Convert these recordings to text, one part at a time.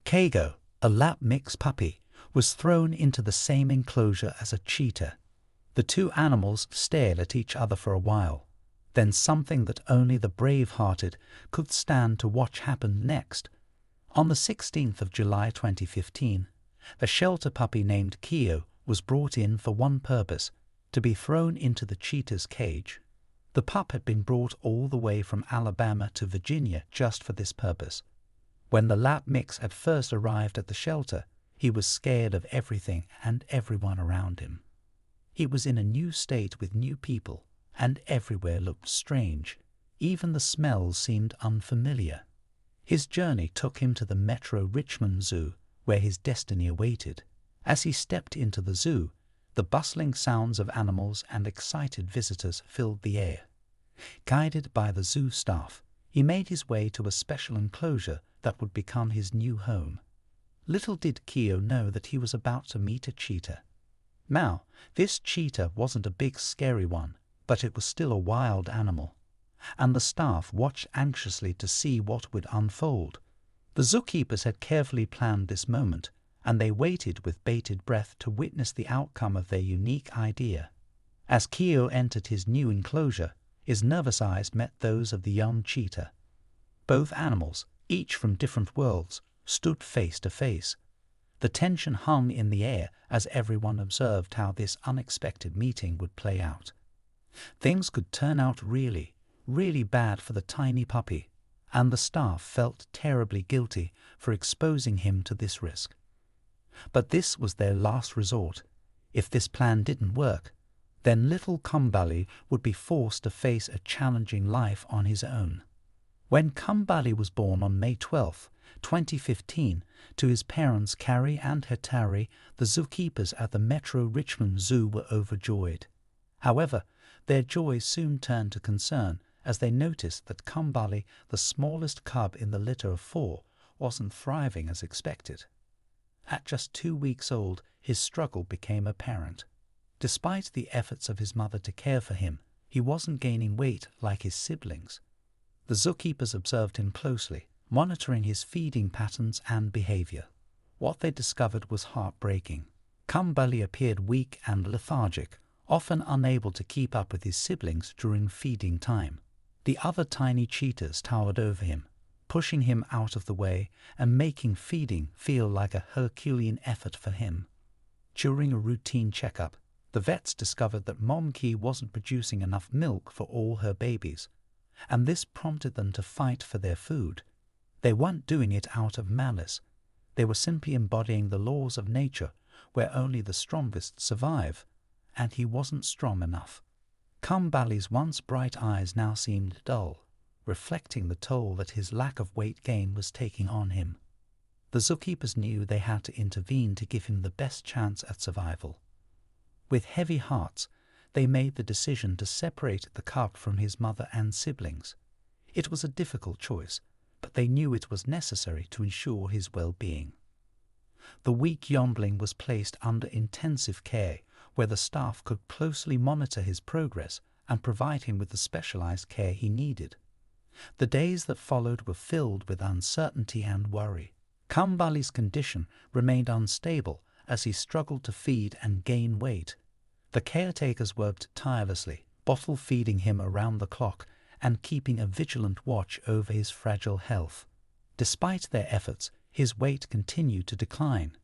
Kago, a lap mix puppy, was thrown into the same enclosure as a cheetah. The two animals stared at each other for a while. Then something that only the brave-hearted could stand to watch happened next. On the 16th of July 2015, a shelter puppy named Keo was brought in for one purpose: to be thrown into the cheetah's cage. The pup had been brought all the way from Alabama to Virginia just for this purpose. When the lap mix had first arrived at the shelter, he was scared of everything and everyone around him. He was in a new state with new people, and everywhere looked strange. Even the smells seemed unfamiliar. His journey took him to the Metro Richmond Zoo, where his destiny awaited. As he stepped into the zoo, the bustling sounds of animals and excited visitors filled the air. Guided by the zoo staff, he made his way to a special enclosure that would become his new home. Little did Keo know that he was about to meet a cheetah. Now, this cheetah wasn't a big scary one, but it was still a wild animal, and the staff watched anxiously to see what would unfold. The zookeepers had carefully planned this moment, and they waited with bated breath to witness the outcome of their unique idea. As Keo entered his new enclosure, his nervous eyes met those of the young cheetah. Both animals, each from different worlds, stood face to face. The tension hung in the air as everyone observed how this unexpected meeting would play out. Things could turn out really, really bad for the tiny puppy, and the staff felt terribly guilty for exposing him to this risk. But this was their last resort. If this plan didn't work, then little Kumbali would be forced to face a challenging life on his own. When Kumbali was born on May 12, 2015, to his parents Carrie and Hetari, the zookeepers at the Metro Richmond Zoo were overjoyed. However, their joy soon turned to concern as they noticed that Kumbali, the smallest cub in the litter of 4, wasn't thriving as expected. At just 2 weeks old, his struggle became apparent. Despite the efforts of his mother to care for him, he wasn't gaining weight like his siblings. The zookeepers observed him closely, monitoring his feeding patterns and behavior. What they discovered was heartbreaking. Kumbali appeared weak and lethargic, often unable to keep up with his siblings during feeding time. The other tiny cheetahs towered over him, pushing him out of the way and making feeding feel like a Herculean effort for him. During a routine checkup, the vets discovered that Mom Key wasn't producing enough milk for all her babies, and this prompted them to fight for their food. They weren't doing it out of malice. They were simply embodying the laws of nature, where only the strongest survive, and he wasn't strong enough. Kumbali's once bright eyes now seemed dull, reflecting the toll that his lack of weight gain was taking on him. The zookeepers knew they had to intervene to give him the best chance at survival. With heavy hearts, they made the decision to separate the cub from his mother and siblings. It was a difficult choice, but they knew it was necessary to ensure his well-being. The weak youngling was placed under intensive care, where the staff could closely monitor his progress and provide him with the specialized care he needed. The days that followed were filled with uncertainty and worry. Kumbali's condition remained unstable as he struggled to feed and gain weight. The caretakers worked tirelessly, bottle feeding him around the clock and keeping a vigilant watch over his fragile health. Despite their efforts, his weight continued to decline.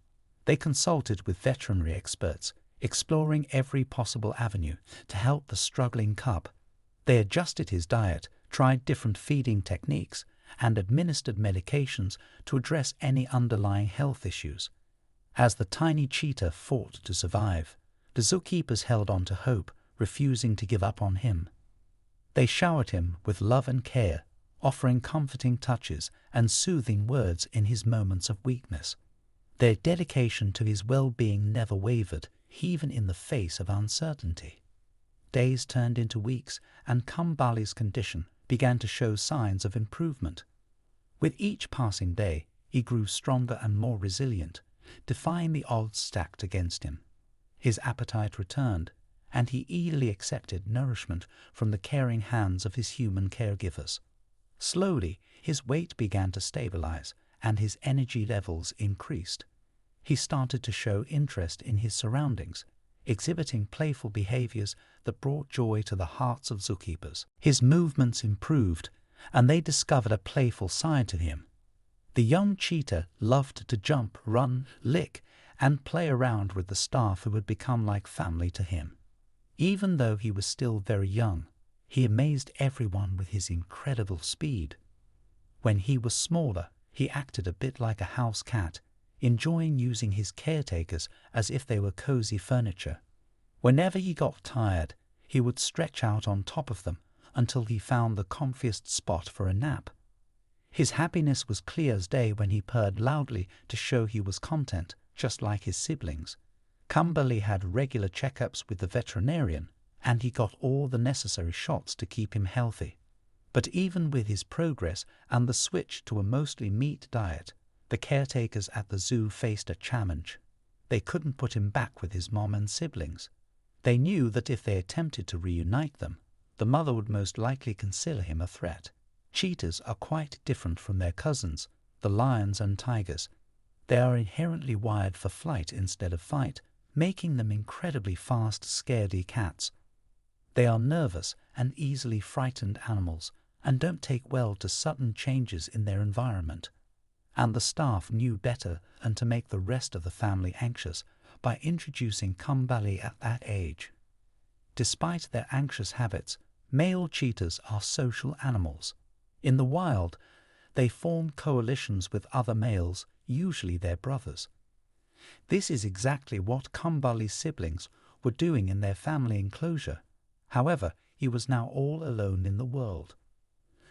They consulted with veterinary experts, exploring every possible avenue to help the struggling cub. They adjusted his diet, tried different feeding techniques, and administered medications to address any underlying health issues. As the tiny cheetah fought to survive, the zookeepers held on to hope, refusing to give up on him. They showered him with love and care, offering comforting touches and soothing words in his moments of weakness. Their dedication to his well-being never wavered, even in the face of uncertainty. Days turned into weeks, and Kumbali's condition began to show signs of improvement. With each passing day, he grew stronger and more resilient, defying the odds stacked against him. His appetite returned, and he eagerly accepted nourishment from the caring hands of his human caregivers. Slowly, his weight began to stabilize, and his energy levels increased. He started to show interest in his surroundings, exhibiting playful behaviors that brought joy to the hearts of zookeepers. His movements improved, and they discovered a playful side to him. The young cheetah loved to jump, run, lick, and play around with the staff who had become like family to him. Even though he was still very young, he amazed everyone with his incredible speed. When he was smaller, he acted a bit like a house cat, enjoying using his caretakers as if they were cozy furniture. Whenever he got tired, he would stretch out on top of them until he found the comfiest spot for a nap. His happiness was clear as day when he purred loudly to show he was content, just like his siblings. Kamberly had regular checkups with the veterinarian, and he got all the necessary shots to keep him healthy. But even with his progress and the switch to a mostly meat diet, the caretakers at the zoo faced a challenge. They couldn't put him back with his mom and siblings. They knew that if they attempted to reunite them, the mother would most likely consider him a threat. Cheetahs are quite different from their cousins, the lions and tigers. They are inherently wired for flight instead of fight, making them incredibly fast, scaredy cats. They are nervous and easily frightened animals and don't take well to sudden changes in their environment. And the staff knew better than to make the rest of the family anxious by introducing Kamberly at that age. Despite their anxious habits, male cheetahs are social animals. In the wild, they form coalitions with other males, usually their brothers. This is exactly what Kamberly's siblings were doing in their family enclosure. However, he was now all alone in the world.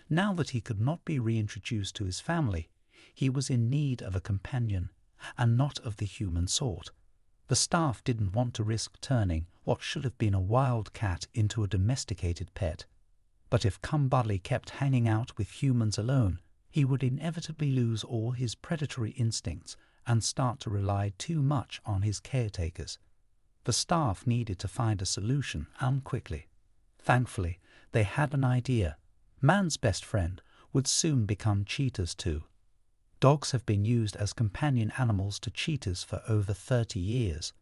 Now that he could not be reintroduced to his family, he was in need of a companion, and not of the human sort. The staff didn't want to risk turning what should have been a wild cat into a domesticated pet. But if Kamberly kept hanging out with humans alone, he would inevitably lose all his predatory instincts and start to rely too much on his caretakers. The staff needed to find a solution, and quickly. Thankfully, they had an idea. Man's best friend would soon become cheetahs too. Dogs have been used as companion animals to cheetahs for over 30 years.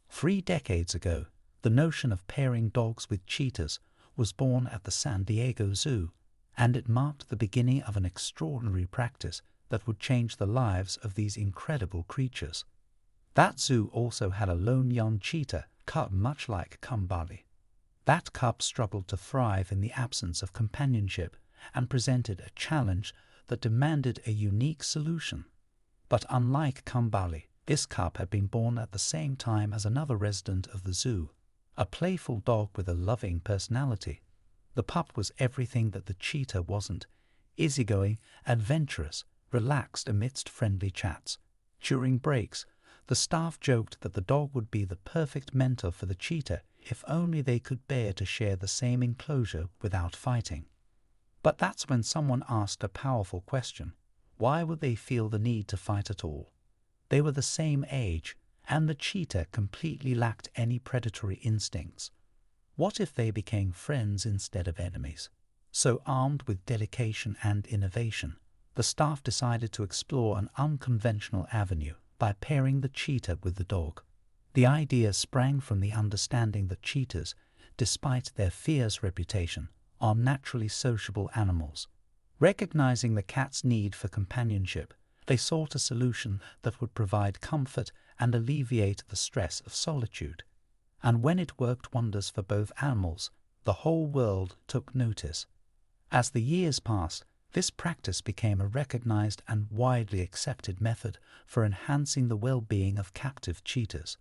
3 decades ago, the notion of pairing dogs with cheetahs was born at the San Diego Zoo, and it marked the beginning of an extraordinary practice that would change the lives of these incredible creatures. That zoo also had a lone young cheetah cub much like Kamberly. That cub struggled to thrive in the absence of companionship and presented a challenge that demanded a unique solution. But unlike Kamberly, this cub had been born at the same time as another resident of the zoo, a playful dog with a loving personality. The pup was everything that the cheetah wasn't: easygoing, adventurous, relaxed amidst friendly chats. During breaks, the staff joked that the dog would be the perfect mentor for the cheetah if only they could bear to share the same enclosure without fighting. But that's when someone asked a powerful question. Why would they feel the need to fight at all? They were the same age, and the cheetah completely lacked any predatory instincts. What if they became friends instead of enemies? So, armed with dedication and innovation, the staff decided to explore an unconventional avenue by pairing the cheetah with the dog. The idea sprang from the understanding that cheetahs, despite their fierce reputation, are naturally sociable animals. Recognizing the cat's need for companionship, they sought a solution that would provide comfort and alleviate the stress of solitude. And when it worked wonders for both animals, the whole world took notice. As the years passed, this practice became a recognized and widely accepted method for enhancing the well-being of captive cheetahs.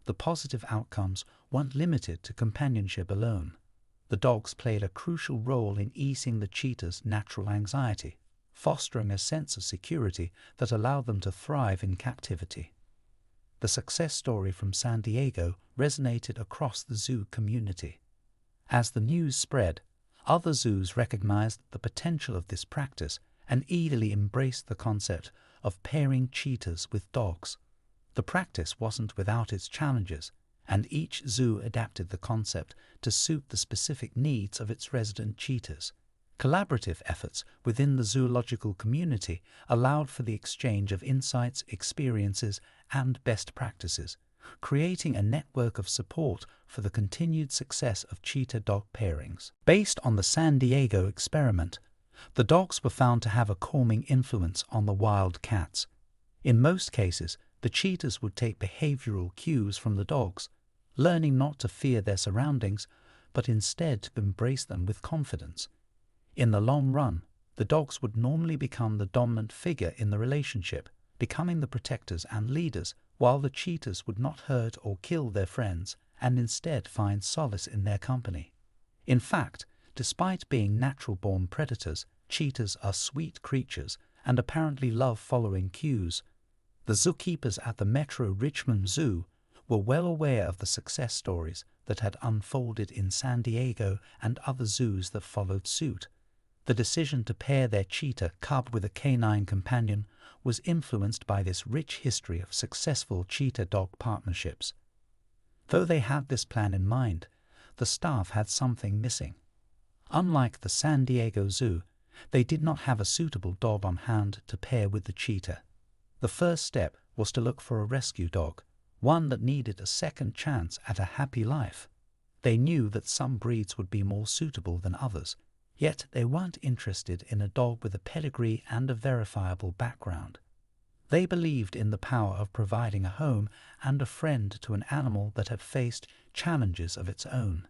The positive outcomes weren't limited to companionship alone. The dogs played a crucial role in easing the cheetah's natural anxiety, fostering a sense of security that allowed them to thrive in captivity. The success story from San Diego resonated across the zoo community. As the news spread, other zoos recognized the potential of this practice and eagerly embraced the concept of pairing cheetahs with dogs. The practice wasn't without its challenges, and each zoo adapted the concept to suit the specific needs of its resident cheetahs. Collaborative efforts within the zoological community allowed for the exchange of insights, experiences, and best practices, creating a network of support for the continued success of cheetah-dog pairings. Based on the San Diego experiment, the dogs were found to have a calming influence on the wild cats. In most cases, the cheetahs would take behavioral cues from the dogs, learning not to fear their surroundings, but instead to embrace them with confidence. In the long run, the dogs would normally become the dominant figure in the relationship, becoming the protectors and leaders, while the cheetahs would not hurt or kill their friends and instead find solace in their company. In fact, despite being natural-born predators, cheetahs are sweet creatures and apparently love following cues. The zookeepers at the Metro Richmond Zoo were well aware of the success stories that had unfolded in San Diego and other zoos that followed suit. The decision to pair their cheetah cub with a canine companion was influenced by this rich history of successful cheetah-dog partnerships. Though they had this plan in mind, the staff had something missing. Unlike the San Diego Zoo, they did not have a suitable dog on hand to pair with the cheetah. The first step was to look for a rescue dog, one that needed a second chance at a happy life. They knew that some breeds would be more suitable than others, yet they weren't interested in a dog with a pedigree and a verifiable background. They believed in the power of providing a home and a friend to an animal that had faced challenges of its own.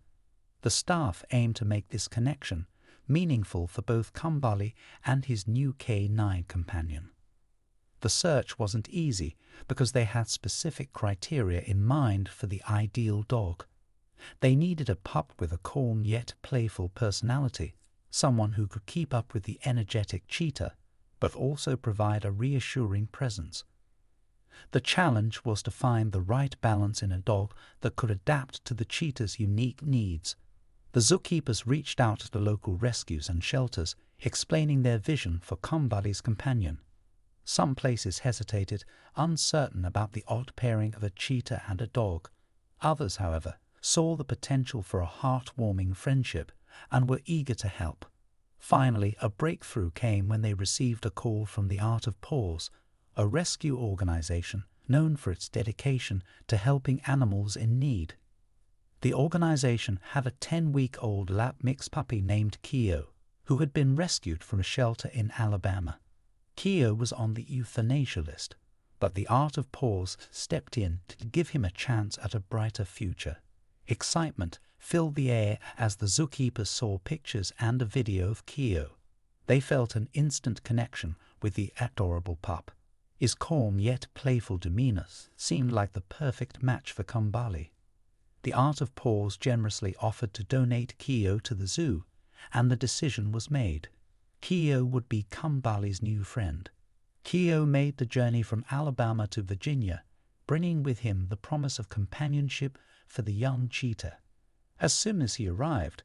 The staff aimed to make this connection meaningful for both Kumbali and his new K9 companion. The search wasn't easy because they had specific criteria in mind for the ideal dog. They needed a pup with a calm yet playful personality, someone who could keep up with the energetic cheetah, but also provide a reassuring presence. The challenge was to find the right balance in a dog that could adapt to the cheetah's unique needs. The zookeepers reached out to local rescues and shelters, explaining their vision for Kumbali's companion. Some places hesitated, uncertain about the odd pairing of a cheetah and a dog. Others, however, saw the potential for a heartwarming friendship and were eager to help. Finally, a breakthrough came when they received a call from the Art of Paws, a rescue organization known for its dedication to helping animals in need. The organization had a 10-week-old lap mix puppy named Keo, who had been rescued from a shelter in Alabama. Keo was on the euthanasia list, but the Art of Paws stepped in to give him a chance at a brighter future. Excitement filled the air as the zookeepers saw pictures and a video of Keo. They felt an instant connection with the adorable pup. His calm yet playful demeanor seemed like the perfect match for Kumbali. The Art of Paws generously offered to donate Keo to the zoo, and the decision was made. Keo would be Kumbali's new friend. Keo made the journey from Alabama to Virginia, bringing with him the promise of companionship for the young cheetah. As soon as he arrived,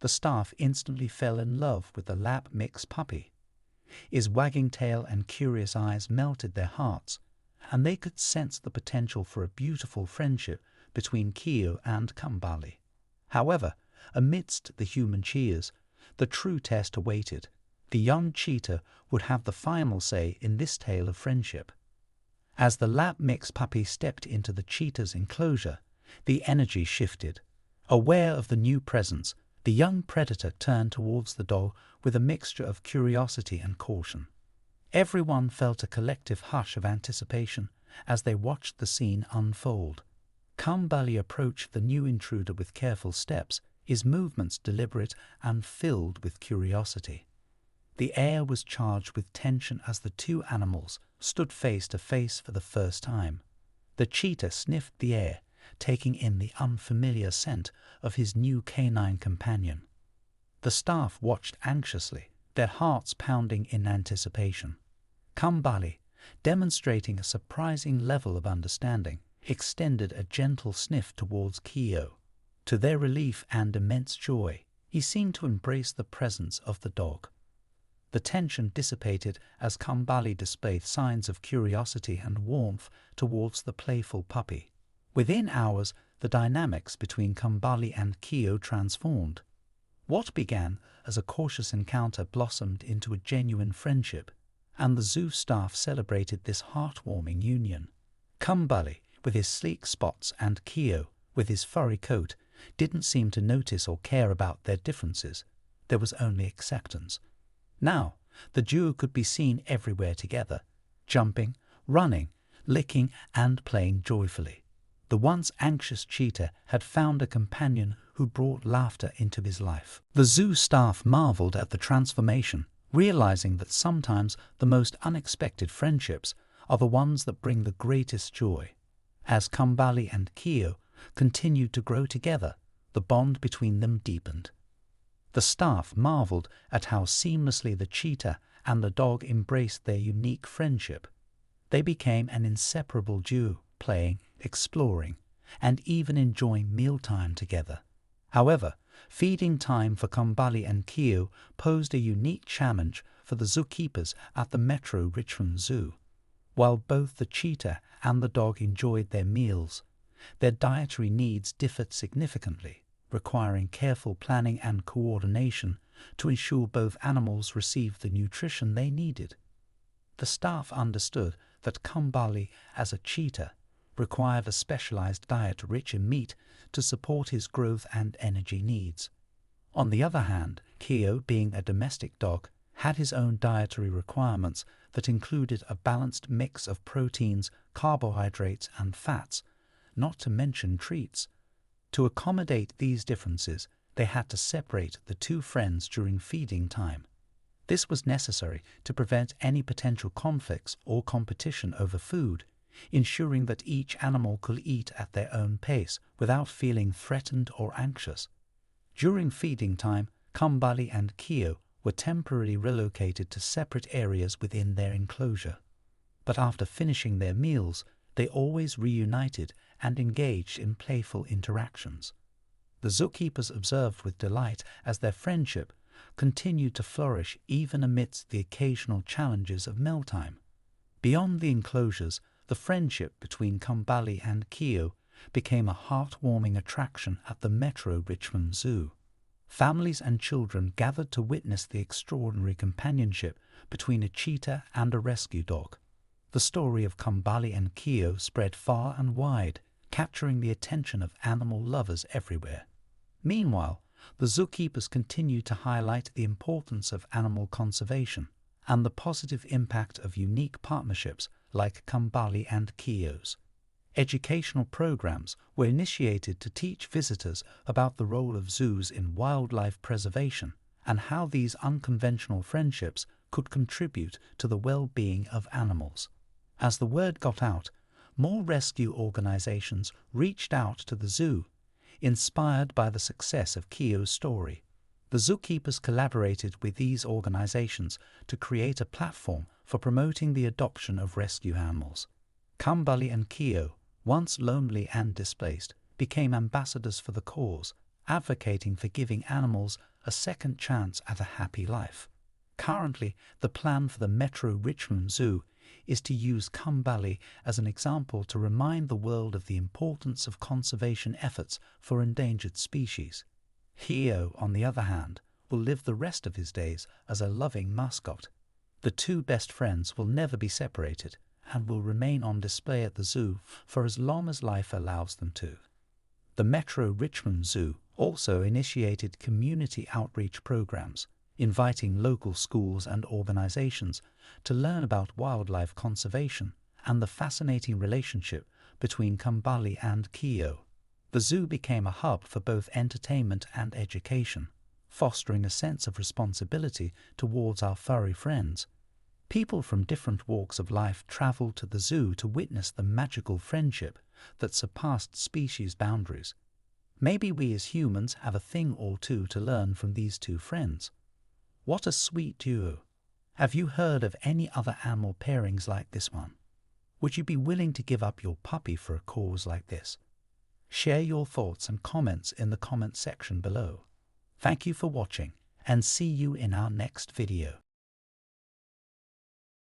the staff instantly fell in love with the lap mix puppy. His wagging tail and curious eyes melted their hearts, and they could sense the potential for a beautiful friendship between Keo and Kumbali. However, amidst the human cheers, the true test awaited. The young cheetah would have the final say in this tale of friendship. As the lap mix puppy stepped into the cheetah's enclosure, the energy shifted. Aware of the new presence, the young predator turned towards the dog with a mixture of curiosity and caution. Everyone felt a collective hush of anticipation as they watched the scene unfold. Kumbali approached the new intruder with careful steps, his movements deliberate and filled with curiosity. The air was charged with tension as the two animals stood face to face for the first time. The cheetah sniffed the air, taking in the unfamiliar scent of his new canine companion. The staff watched anxiously, their hearts pounding in anticipation. Kumbali, demonstrating a surprising level of understanding, extended a gentle sniff towards Keo. To their relief and immense joy, he seemed to embrace the presence of the dog. The tension dissipated as Kumbali displayed signs of curiosity and warmth towards the playful puppy. Within hours, the dynamics between Kumbali and Keo transformed. What began as a cautious encounter blossomed into a genuine friendship, and the zoo staff celebrated this heartwarming union. Kumbali, with his sleek spots, and Keo, with his furry coat, didn't seem to notice or care about their differences. There was only acceptance. Now, the duo could be seen everywhere together, jumping, running, licking, and playing joyfully. The once anxious Cheetah had found a companion who brought laughter into his life. The zoo staff marveled at the transformation, realizing that sometimes the most unexpected friendships are the ones that bring the greatest joy. As Kumbali and Keo continued to grow together, the bond between them deepened. The staff marveled at how seamlessly the cheetah and the dog embraced their unique friendship. They became an inseparable duo, playing, exploring, and even enjoying mealtime together. However, feeding time for Kumbali and Keo posed a unique challenge for the zookeepers at the Metro Richmond Zoo. While both the cheetah and the dog enjoyed their meals, their dietary needs differed significantly, requiring careful planning and coordination to ensure both animals received the nutrition they needed. The staff understood that Kumbali, as a cheetah, required a specialized diet rich in meat to support his growth and energy needs. On the other hand, Keo, being a domestic dog, had his own dietary requirements that included a balanced mix of proteins, carbohydrates, and fats, not to mention treats. To accommodate these differences, they had to separate the two friends during feeding time. This was necessary to prevent any potential conflicts or competition over food, ensuring that each animal could eat at their own pace without feeling threatened or anxious. During feeding time, Kumbali and Keo were temporarily relocated to separate areas within their enclosure. But after finishing their meals, they always reunited and engaged in playful interactions. The zookeepers observed with delight as their friendship continued to flourish even amidst the occasional challenges of mealtime. Beyond the enclosures, the friendship between Kumbali and Keo became a heartwarming attraction at the Metro Richmond Zoo. Families and children gathered to witness the extraordinary companionship between a cheetah and a rescue dog. The story of Kumbali and Keo spread far and wide, capturing the attention of animal lovers everywhere. Meanwhile, the zookeepers continued to highlight the importance of animal conservation and the positive impact of unique partnerships like Kumbali and Keo's. Educational programs were initiated to teach visitors about the role of zoos in wildlife preservation and how these unconventional friendships could contribute to the well-being of animals. As the word got out, more rescue organizations reached out to the zoo, inspired by the success of Keo's story. The zookeepers collaborated with these organizations to create a platform for promoting the adoption of rescue animals. Kumbali and Keo, once lonely and displaced, became ambassadors for the cause, advocating for giving animals a second chance at a happy life. Currently, the plan for the Metro Richmond Zoo is to use Kumbali as an example to remind the world of the importance of conservation efforts for endangered species. Keo, on the other hand, will live the rest of his days as a loving mascot. The two best friends will never be separated and will remain on display at the zoo for as long as life allows them to. The Metro Richmond Zoo also initiated community outreach programs, inviting local schools and organizations to learn about wildlife conservation and the fascinating relationship between Kumbali and Keo. The zoo became a hub for both entertainment and education, fostering a sense of responsibility towards our furry friends. People from different walks of life traveled to the zoo to witness the magical friendship that surpassed species boundaries. Maybe we as humans have a thing or two to learn from these two friends. What a sweet duo! Have you heard of any other animal pairings like this one? Would you be willing to give up your puppy for a cause like this? Share your thoughts and comments in the comment section below. Thank you for watching, and see you in our next video.